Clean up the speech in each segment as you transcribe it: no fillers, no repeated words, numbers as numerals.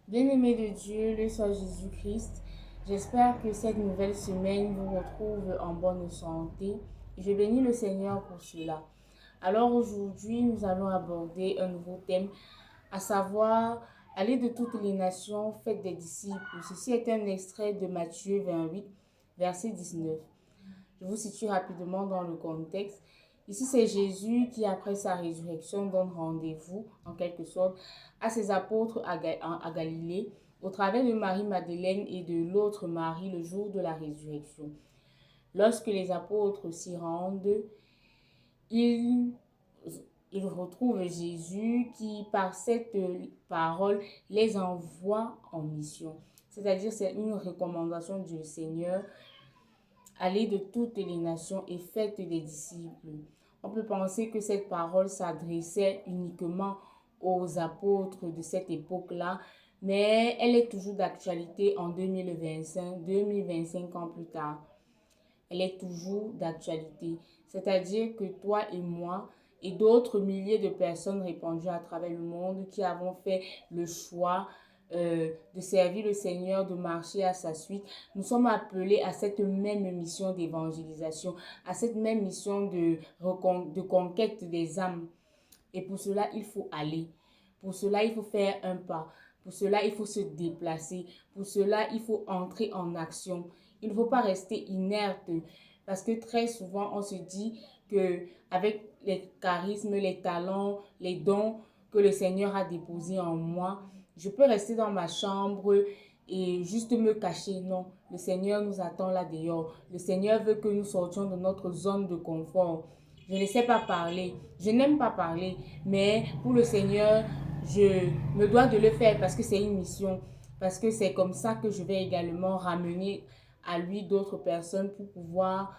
Bien-aimés de Dieu, le soit Jésus-Christ, j'espère que cette nouvelle semaine vous retrouve en bonne santé. Je bénis le Seigneur pour cela. Alors aujourd'hui, nous allons aborder un nouveau thème, à savoir aller de toutes les nations, faites des disciples. Ceci est un extrait de Matthieu 28, verset 19. Je vous situe rapidement dans le contexte. Ici, c'est Jésus qui, après sa résurrection, donne rendez-vous, en quelque sorte, à ses apôtres à Galilée, au travers de Marie-Madeleine et de l'autre Marie le jour de la résurrection. Lorsque les apôtres s'y rendent, ils, ils retrouvent Jésus qui, par cette parole, les envoie en mission. C'est-à-dire, c'est une recommandation du Seigneur. Allez de toutes les nations et faites des disciples. On peut penser que cette parole s'adressait uniquement aux apôtres de cette époque-là, mais elle est toujours d'actualité en 2025 ans plus tard. Elle est toujours d'actualité. C'est-à-dire que toi et moi et d'autres milliers de personnes répandues à travers le monde qui avons fait le choix de servir le Seigneur, de marcher à sa suite, nous sommes appelés à cette même mission d'évangélisation, à cette même mission de conquête des âmes. Et pour cela, il faut aller. Pour cela, il faut faire un pas. Pour cela, il faut se déplacer. Pour cela, il faut entrer en action. Il ne faut pas rester inerte parce que très souvent, on se dit que avec les charismes, les talents, les dons que le Seigneur a déposés en moi, je peux rester dans ma chambre et juste me cacher. Non, le Seigneur nous attend là dehors. Le Seigneur veut que nous sortions de notre zone de confort. Je ne sais pas parler, je n'aime pas parler, mais pour le Seigneur, je me dois de le faire parce que c'est une mission, parce que c'est comme ça que je vais également ramener à lui d'autres personnes pour pouvoir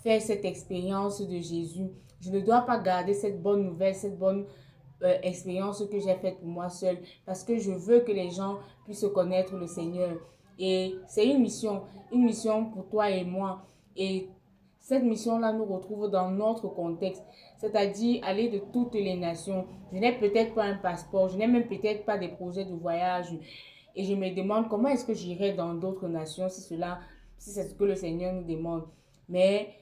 faire cette expérience de Jésus. Je ne dois pas garder cette bonne nouvelle, cette bonne expérience que j'ai faite pour moi seule, parce que je veux que les gens puissent connaître le Seigneur. Et c'est une mission pour toi et moi. Et cette mission-là nous retrouve dans notre contexte, c'est-à-dire aller de toutes les nations. Je n'ai peut-être pas un passeport, je n'ai même peut-être pas des projets de voyage. Et je me demande comment est-ce que j'irai dans d'autres nations si c'est ce que le Seigneur nous demande. Mais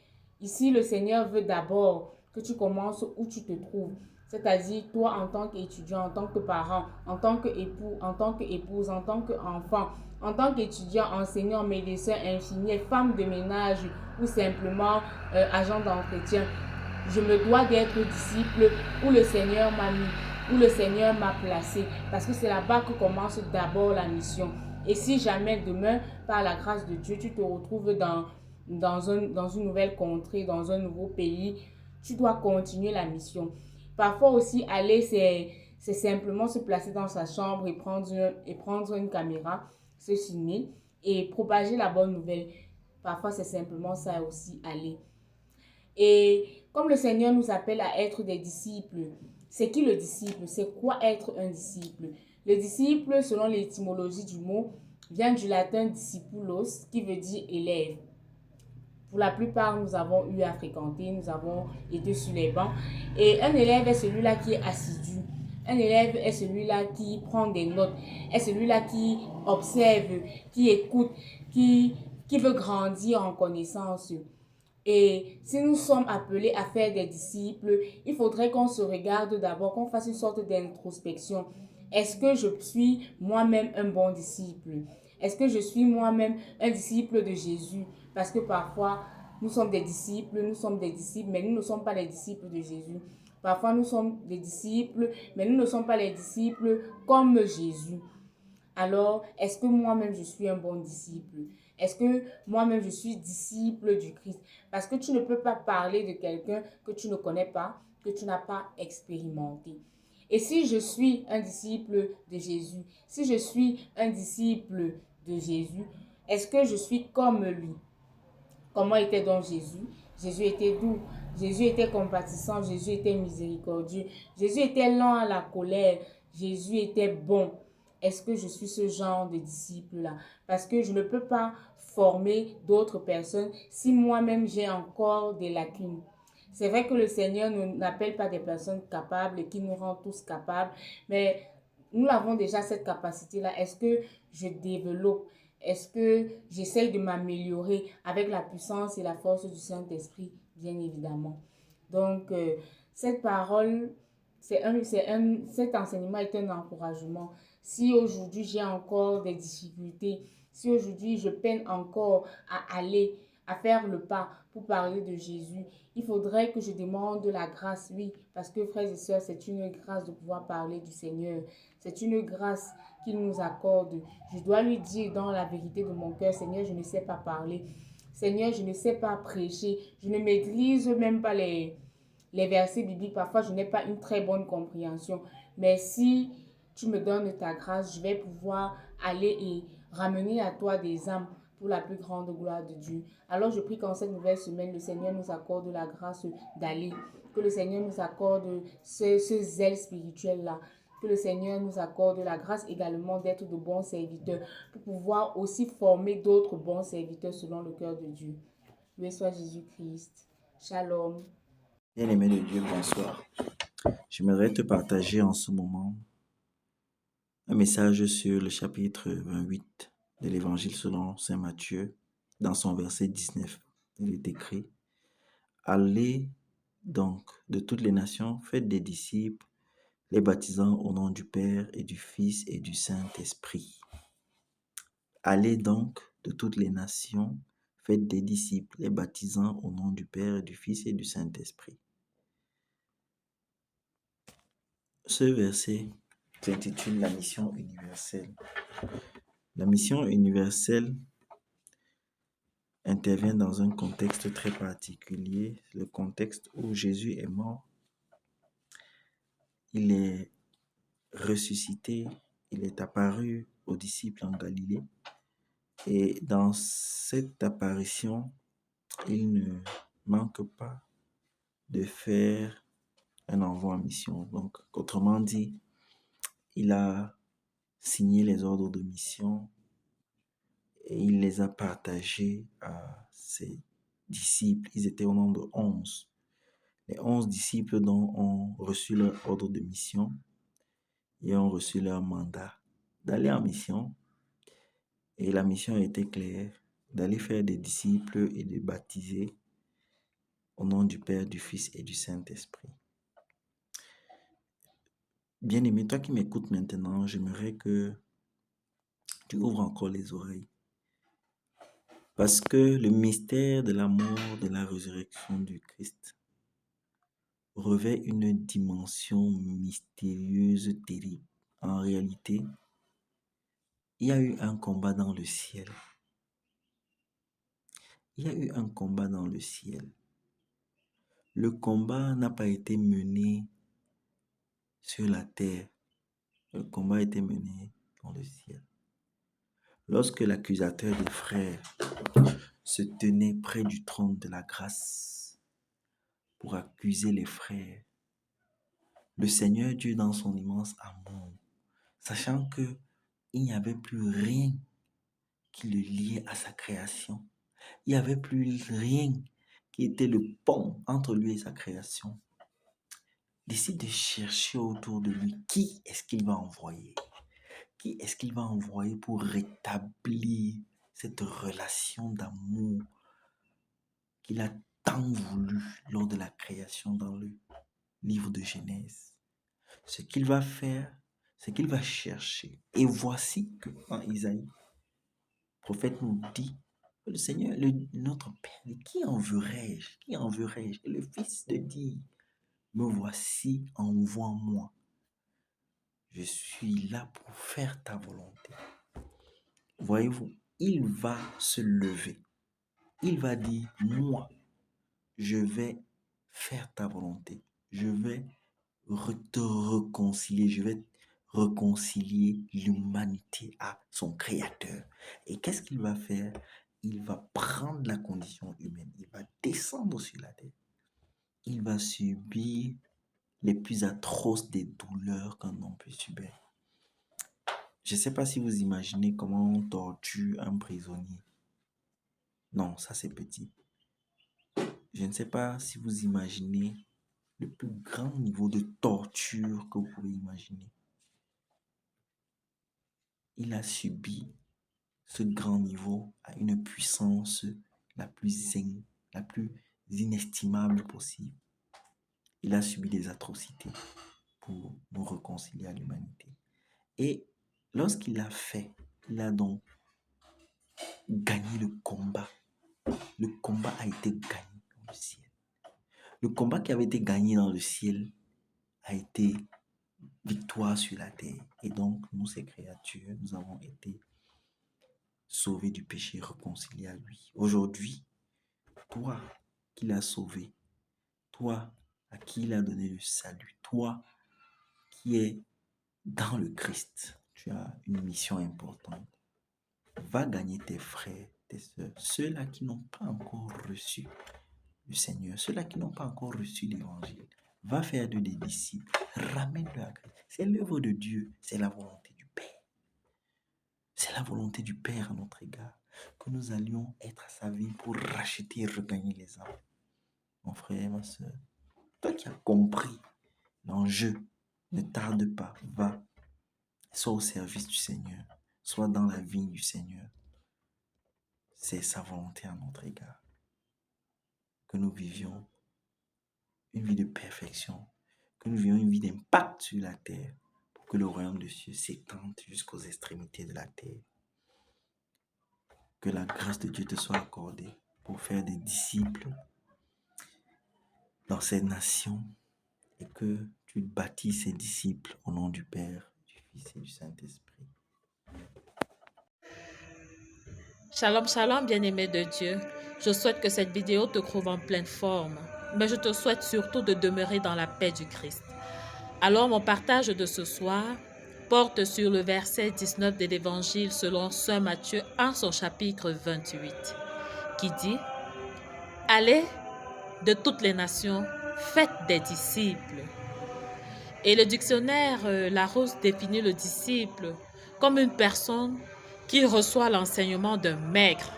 ici, le Seigneur veut d'abord que tu commences où tu te trouves. C'est-à-dire, toi, en tant qu'étudiant, en tant que parent, en tant qu'époux, en tant qu'épouse, en tant qu'enfant, en tant qu'étudiant, enseignant, médecin, infirmier, femme de ménage ou simplement agent d'entretien. Je me dois d'être disciple où le Seigneur m'a mis, où le Seigneur m'a placé. Parce que c'est là-bas que commence d'abord la mission. Et si jamais demain, par la grâce de Dieu, tu te retrouves dans une nouvelle contrée, dans un nouveau pays, tu dois continuer la mission. Parfois aussi, aller, c'est simplement se placer dans sa chambre et prendre une caméra, se filmer et propager la bonne nouvelle. Parfois, c'est simplement ça aussi, aller. Et comme le Seigneur nous appelle à être des disciples, c'est qui le disciple? C'est quoi être un disciple? Le disciple, selon l'étymologie du mot, vient du latin discipulos, qui veut dire élève. Pour la plupart, nous avons eu à fréquenter, nous avons été sur les bancs. Et un élève est celui-là qui est assidu. Un élève est celui-là qui prend des notes, est celui-là qui observe, qui écoute, qui veut grandir en connaissance. Et si nous sommes appelés à faire des disciples, il faudrait qu'on se regarde d'abord, qu'on fasse une sorte d'introspection. Est-ce que je suis moi-même un bon disciple? Est-ce que je suis moi-même un disciple de Jésus? Parce que parfois, nous sommes des disciples, mais nous ne sommes pas les disciples de Jésus. Parfois, nous sommes des disciples, mais nous ne sommes pas les disciples comme Jésus. Alors, est-ce que moi-même je suis un bon disciple? Est-ce que moi-même je suis disciple du Christ? Parce que tu ne peux pas parler de quelqu'un que tu ne connais pas, que tu n'as pas expérimenté. Et si je suis un disciple de Jésus, si je suis un disciple de Jésus, est-ce que je suis comme lui? Comment était donc Jésus? Jésus était doux, Jésus était compatissant, Jésus était miséricordieux, Jésus était lent à la colère, Jésus était bon. Est-ce que je suis ce genre de disciple-là? Parce que je ne peux pas former d'autres personnes si moi-même j'ai encore des lacunes. C'est vrai que le Seigneur n'appelle pas des personnes capables et qui nous rend tous capables, mais Nous avons déjà cette capacité-là. Est-ce que je développe? Est-ce que j'essaye de m'améliorer avec la puissance et la force du Saint-Esprit? Bien évidemment. Donc, cette parole, cet enseignement est un encouragement. Si aujourd'hui j'ai encore des difficultés, si aujourd'hui je peine encore à aller, à faire le pas pour parler de Jésus, il faudrait que je demande de la grâce, oui, parce que frères et sœurs, c'est une grâce de pouvoir parler du Seigneur. C'est une grâce qu'il nous accorde. Je dois lui dire dans la vérité de mon cœur, Seigneur, je ne sais pas parler. Seigneur, je ne sais pas prêcher. Je ne maîtrise même pas les versets bibliques. Parfois, je n'ai pas une très bonne compréhension. Mais si tu me donnes ta grâce, je vais pouvoir aller et ramener à toi des âmes pour la plus grande gloire de Dieu. Alors je prie qu'en cette nouvelle semaine, le Seigneur nous accorde la grâce d'aller, que le Seigneur nous accorde ce zèle spirituel-là, que le Seigneur nous accorde la grâce également d'être de bons serviteurs pour pouvoir aussi former d'autres bons serviteurs selon le cœur de Dieu. Loué soit Jésus-Christ. Shalom. Bien-aimé de Dieu, bonsoir. J'aimerais te partager en ce moment un message sur le chapitre 28 de l'Évangile selon saint Matthieu, dans son verset 19. Il est écrit: Allez donc de toutes les nations, faites des disciples, les baptisant au nom du Père et du Fils et du Saint-Esprit. Allez donc de toutes les nations, faites des disciples, les baptisant au nom du Père et du Fils et du Saint-Esprit. Ce verset s'intitule la mission universelle. La mission universelle intervient dans un contexte très particulier, le contexte où Jésus est mort, il est ressuscité, il est apparu aux disciples en Galilée, et dans cette apparition, il ne manque pas de faire un envoi en mission. Donc, autrement dit, il a signé les ordres de mission et il les a partagés à ses disciples. Ils étaient au nombre de 11. Les 11 disciples dont ont reçu leur ordre de mission et ont reçu leur mandat d'aller en mission. Et la mission a été claire, d'aller faire des disciples et de baptiser au nom du Père, du Fils et du Saint-Esprit. Bien-aimé, toi qui m'écoutes maintenant, j'aimerais que tu ouvres encore les oreilles. Parce que le mystère de la mort, de la résurrection du Christ revêt une dimension mystérieuse, terrible. En réalité, il y a eu un combat dans le ciel. Il y a eu un combat dans le ciel. Le combat n'a pas été mené sur la terre. Le combat a été mené dans le ciel. Lorsque l'accusateur des frères se tenait près du trône de la grâce pour accuser les frères, le Seigneur Dieu, dans son immense amour, sachant que il n'y avait plus rien qui le liait à sa création, il n'y avait plus rien qui était le pont entre lui et sa création, décide de chercher autour de lui qui est-ce qu'il va envoyer. Qui est-ce qu'il va envoyer pour rétablir cette relation d'amour qu'il a tant voulu lors de la création dans le livre de Genèse? Ce qu'il va faire, c'est qu'il va chercher. Et voici que en Isaïe, le prophète nous dit, le Seigneur, notre Père, dit, qui enverrai-je? Qui enverrai-je? Et le Fils de dit, me voici, envoie-moi. Je suis là pour faire ta volonté. Voyez-vous, il va se lever. Il va dire, moi, je vais faire ta volonté. Je vais te réconcilier. Je vais réconcilier l'humanité à son créateur. Et qu'est-ce qu'il va faire? Il va prendre la condition humaine. Il va descendre sur la terre. Il va subir les plus atroces des douleurs qu'un homme peut subir. Je ne sais pas si vous imaginez comment on torture un prisonnier. Non, ça c'est petit. Je ne sais pas si vous imaginez le plus grand niveau de torture que vous pouvez imaginer. il a subi ce grand niveau à une puissance la plus inestimable possible. Il a subi des atrocités pour nous réconcilier à l'humanité. Et lorsqu'il l'a fait, il a donc gagné le combat. Le combat a été gagné dans le ciel. Le combat qui avait été gagné dans le ciel a été victoire sur la terre. Et donc, nous, ces créatures, nous avons été sauvés du péché, réconciliés à lui. Aujourd'hui, toi qui l'as sauvé, toi à qui il a donné le salut, toi qui es dans le Christ, tu as une mission importante. Va gagner tes frères, tes sœurs, ceux-là qui n'ont pas encore reçu le Seigneur, ceux-là qui n'ont pas encore reçu l'évangile. Va faire d'eux des disciples, ramène-le à Christ. C'est l'œuvre de Dieu, c'est la volonté du Père. C'est la volonté du Père à notre égard, que nous allions être à sa vie pour racheter et regagner les âmes. Mon frère, ma soeur, toi qui as compris l'enjeu, ne tarde pas, va, sois au service du Seigneur, sois dans la vigne du Seigneur. C'est sa volonté à notre égard. Que nous vivions une vie de perfection, que nous vivions une vie d'impact sur la terre, pour que le royaume de Dieu s'étende jusqu'aux extrémités de la terre. Que la grâce de Dieu te soit accordée pour faire des disciples dans cette nation et que tu bâtis ces disciples au nom du Père, du Fils et du Saint-Esprit. Shalom, shalom, bien-aimé de Dieu. Je souhaite que cette vidéo te trouve en pleine forme, mais je te souhaite surtout de demeurer dans la paix du Christ. Alors, mon partage de ce soir porte sur le verset 19 de l'Évangile selon Saint Matthieu en son chapitre 28, qui dit « Allez de toutes les nations, faites des disciples. » Et le dictionnaire Larousse définit le disciple comme une personne qui reçoit l'enseignement d'un maître.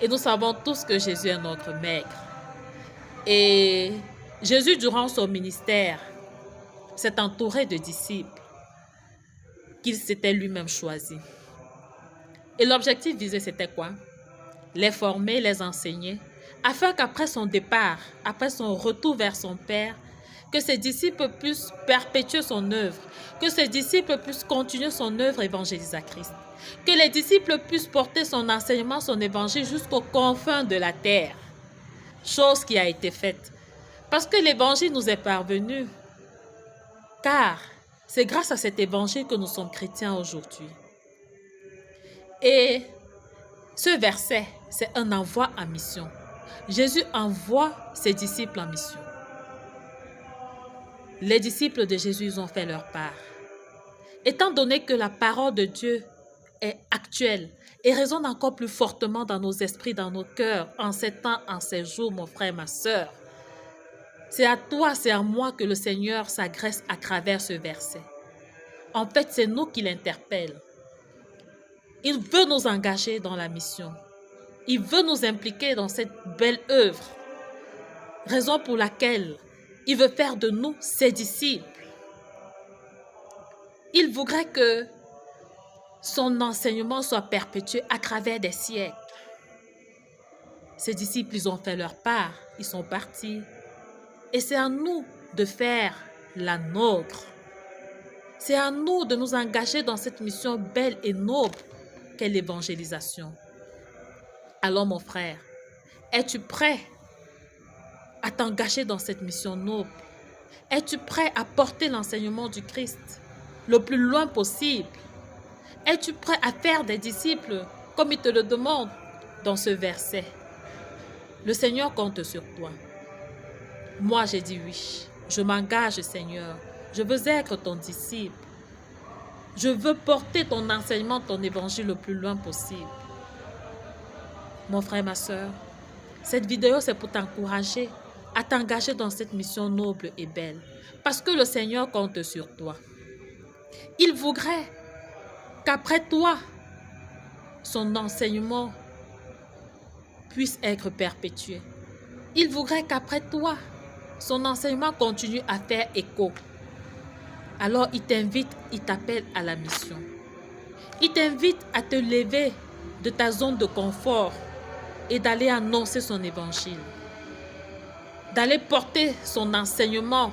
Et nous savons tous que Jésus est notre maître. Et Jésus, durant son ministère, s'est entouré de disciples qu'il s'était lui-même choisi. Et l'objectif visé, c'était quoi? Les former, les enseigner, afin qu'après son départ, après son retour vers son Père, que ses disciples puissent perpétuer son œuvre, que ses disciples puissent continuer son œuvre évangélisatrice, que les disciples puissent porter son enseignement, son évangile jusqu'aux confins de la terre. Chose qui a été faite. Parce que l'évangile nous est parvenu. Car c'est grâce à cet évangile que nous sommes chrétiens aujourd'hui. Et ce verset, c'est un envoi en mission. Jésus envoie ses disciples en mission. Les disciples de Jésus, ils ont fait leur part. Étant donné que la parole de Dieu est actuelle et résonne encore plus fortement dans nos esprits, dans nos cœurs, en ces temps, en ces jours, mon frère, ma sœur, c'est à toi, c'est à moi que le Seigneur s'adresse à travers ce verset. En fait, c'est nous qui l'interpelle. Il veut nous engager dans la mission. Il veut nous impliquer dans cette belle œuvre. Raison pour laquelle il veut faire de nous ses disciples. Il voudrait que son enseignement soit perpétué à travers des siècles. Ses disciples, ils ont fait leur part. Ils sont partis. Et c'est à nous de faire la nôtre. C'est à nous de nous engager dans cette mission belle et noble qu'est l'évangélisation. Alors mon frère, es-tu prêt à t'engager dans cette mission noble? Es-tu prêt à porter l'enseignement du Christ le plus loin possible? Es-tu prêt à faire des disciples comme il te le demande dans ce verset? Le Seigneur compte sur toi. Moi, j'ai dit oui. Je m'engage, Seigneur. Je veux être ton disciple. Je veux porter ton enseignement, ton évangile le plus loin possible. Mon frère, ma soeur, cette vidéo, c'est pour t'encourager à t'engager dans cette mission noble et belle. Parce que le Seigneur compte sur toi. Il voudrait qu'après toi, son enseignement puisse être perpétué. Il voudrait qu'après toi, son enseignement continue à faire écho. Alors, il t'invite, il t'appelle à la mission. Il t'invite à te lever de ta zone de confort et d'aller annoncer son évangile, d'aller porter son enseignement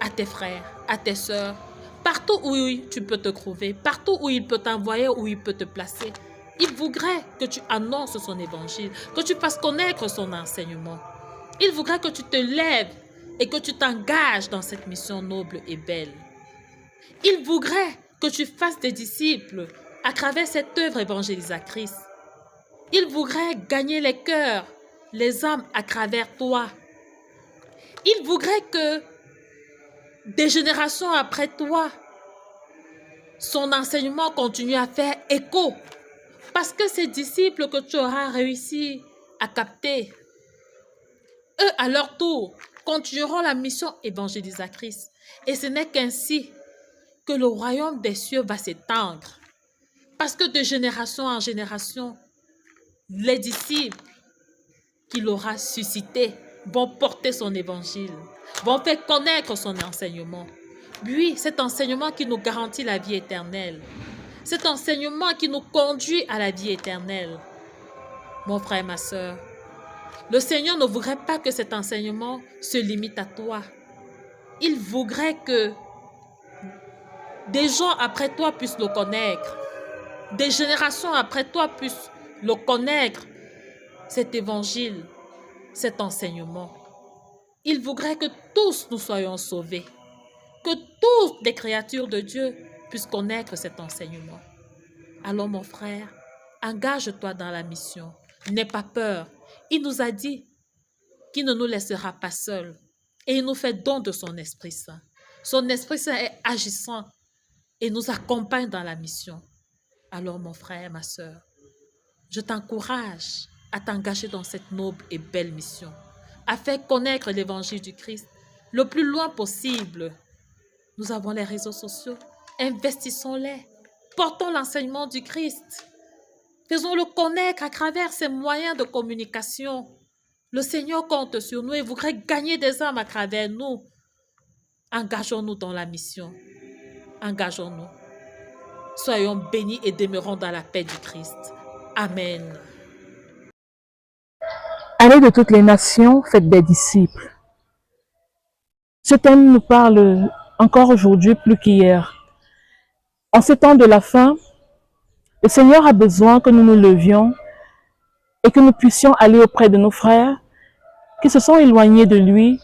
à tes frères, à tes sœurs, partout où tu peux te trouver, partout où il peut t'envoyer, où il peut te placer. Il voudrait que tu annonces son évangile, que tu fasses connaître son enseignement. Il voudrait que tu te lèves et que tu t'engages dans cette mission noble et belle. Il voudrait que tu fasses des disciples à travers cette œuvre évangélisatrice. Il voudrait gagner les cœurs, les âmes à travers toi. Il voudrait que des générations après toi, son enseignement continue à faire écho. Parce que ces disciples que tu auras réussi à capter, eux, à leur tour, continueront la mission évangélisatrice. Et ce n'est qu'ainsi que le royaume des cieux va s'étendre. Parce que de génération en génération, les disciples qu'il aura suscités vont porter son évangile, vont faire connaître son enseignement. Oui, cet enseignement qui nous garantit la vie éternelle. Cet enseignement qui nous conduit à la vie éternelle. Mon frère, ma sœur, le Seigneur ne voudrait pas que cet enseignement se limite à toi. Il voudrait que des gens après toi puissent le connaître. Des générations après toi puissent le connaître, cet évangile, cet enseignement. Il voudrait que tous nous soyons sauvés, que toutes les créatures de Dieu puissent connaître cet enseignement. Alors mon frère, engage-toi dans la mission. N'aie pas peur. Il nous a dit qu'il ne nous laissera pas seuls et il nous fait don de son Esprit Saint. Son Esprit Saint est agissant et nous accompagne dans la mission. Alors mon frère, ma sœur, je t'encourage à t'engager dans cette noble et belle mission, à faire connaître l'évangile du Christ le plus loin possible. Nous avons les réseaux sociaux, investissons-les, portons l'enseignement du Christ, faisons-le connaître à travers ces moyens de communication. Le Seigneur compte sur nous et voudrait gagner des âmes à travers nous. Engageons-nous dans la mission, engageons-nous. Soyons bénis et demeurons dans la paix du Christ. Amen. Allez de toutes les nations, faites des disciples. Ce thème nous parle encore aujourd'hui plus qu'hier. En ces temps de la fin, le Seigneur a besoin que nous nous levions et que nous puissions aller auprès de nos frères qui se sont éloignés de lui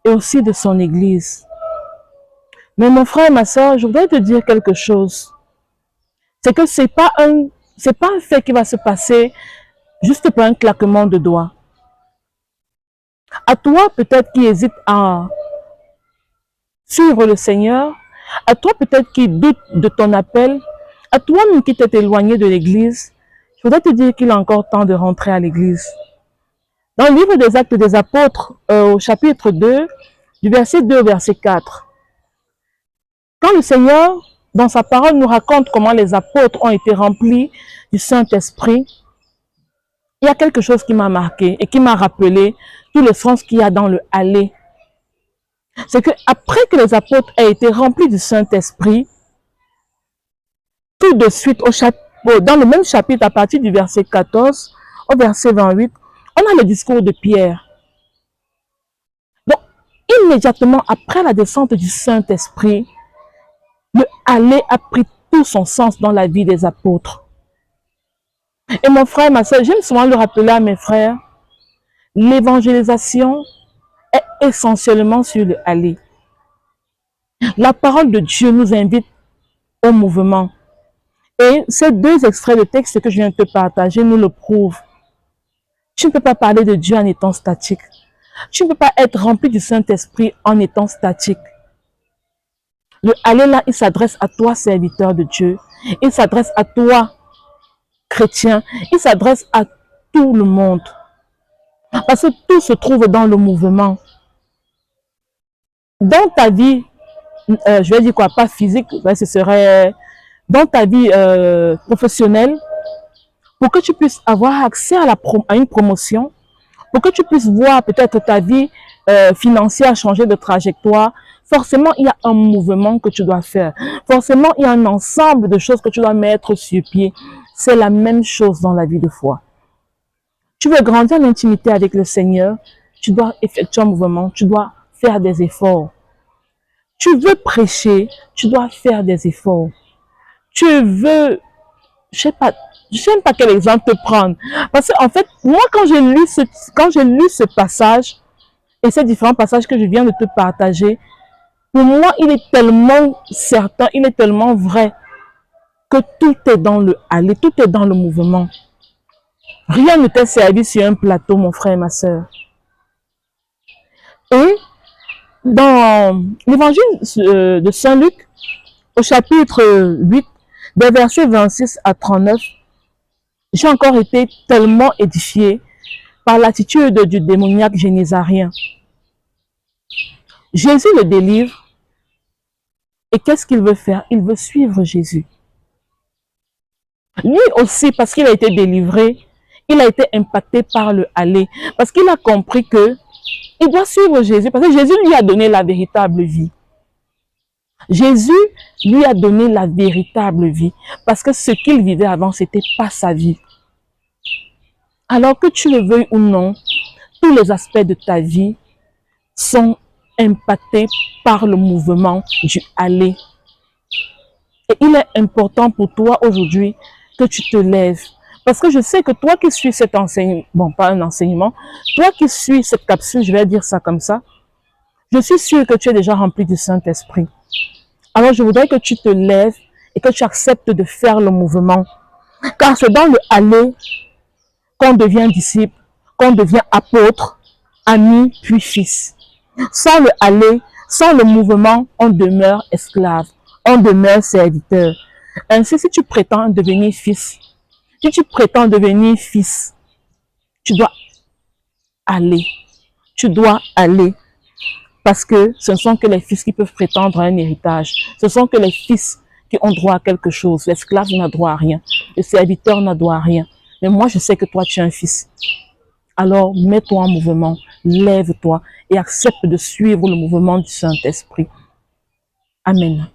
et aussi de son Église. Mais mon frère et ma sœur, je voudrais te dire quelque chose. C'est que c'est pas un fait qui va se passer juste par un claquement de doigts. À toi peut-être qui hésite à suivre le Seigneur, à toi peut-être qui doute de ton appel, à toi-même qui t'es éloigné de l'Église, je voudrais te dire qu'il est encore temps de rentrer à l'Église. Dans le livre des Actes des Apôtres, au chapitre 2, du verset 2 au verset 4, quand le Seigneur, dans sa parole, nous raconte comment les apôtres ont été remplis du Saint-Esprit, il y a quelque chose qui m'a marqué et qui m'a rappelé tout le sens qu'il y a dans le « aller ». C'est qu'après que les apôtres aient été remplis du Saint-Esprit, tout de suite, dans le même chapitre, à partir du verset 14 au verset 28, on a le discours de Pierre. Donc, immédiatement après la descente du Saint-Esprit, le « aller » a pris tout son sens dans la vie des apôtres. Et mon frère, ma soeur, j'aime souvent le rappeler à mes frères, l'évangélisation est essentiellement sur le « aller ». La parole de Dieu nous invite au mouvement. Et ces deux extraits de texte que je viens de te partager nous le prouvent. Tu ne peux pas parler de Dieu en étant statique. Tu ne peux pas être rempli du Saint-Esprit en étant statique. Le « aller » là, il s'adresse à toi, serviteur de Dieu. Il s'adresse à toi, chrétien. Il s'adresse à tout le monde. Parce que tout se trouve dans le mouvement. Dans ta vie, je vais dire quoi, pas physique, ce serait dans ta vie professionnelle, pour que tu puisses avoir accès à une promotion, pour que tu puisses voir peut-être ta vie financière changer de trajectoire, forcément, il y a un mouvement que tu dois faire. Forcément, il y a un ensemble de choses que tu dois mettre sur pied. C'est la même chose dans la vie de foi. Tu veux grandir en intimité avec le Seigneur, tu dois effectuer un mouvement, tu dois faire des efforts. Tu veux prêcher, tu dois faire des efforts. Tu veux, je sais même pas quel exemple te prendre. Parce qu'en fait, moi, quand j'ai lu ce passage, et ces différents passages que je viens de te partager, pour moi, il est tellement certain, il est tellement vrai, que tout est dans le aller, tout est dans le mouvement. Rien ne t'est servi sur un plateau, mon frère et ma sœur. Et dans l'évangile de Saint Luc, au chapitre 8, des versets 26 à 39, j'ai encore été tellement édifiée par l'attitude du démoniaque génésarien. Jésus le délivre. Et qu'est-ce qu'il veut faire? Il veut suivre Jésus. Lui aussi, parce qu'il a été délivré, il a été impacté par le aller. Parce qu'il a compris que il doit suivre Jésus. Parce que Jésus lui a donné la véritable vie. Jésus lui a donné la véritable vie. Parce que ce qu'il vivait avant, ce n'était pas sa vie. Alors que tu le veuilles ou non, tous les aspects de ta vie sont impactés par le mouvement du aller. Et il est important pour toi aujourd'hui que tu te lèves. Parce que je sais que toi qui suis cet enseignement, bon, pas un enseignement, toi qui suis cette capsule, je vais dire ça comme ça, je suis sûre que tu es déjà rempli du Saint-Esprit. Alors je voudrais que tu te lèves et que tu acceptes de faire le mouvement. Car c'est dans le aller qu'on devient disciple, qu'on devient apôtre, ami, puis fils. Sans le aller, sans le mouvement, on demeure esclave, on demeure serviteur. Ainsi, si tu prétends devenir fils, si tu prétends devenir fils, tu dois aller. Tu dois aller. Parce que ce ne sont que les fils qui peuvent prétendre à un héritage. Ce sont que les fils qui ont droit à quelque chose. L'esclave n'a droit à rien. Le serviteur n'a droit à rien. Mais moi, je sais que toi, tu es un fils. Alors, mets-toi en mouvement, lève-toi et accepte de suivre le mouvement du Saint-Esprit. Amen.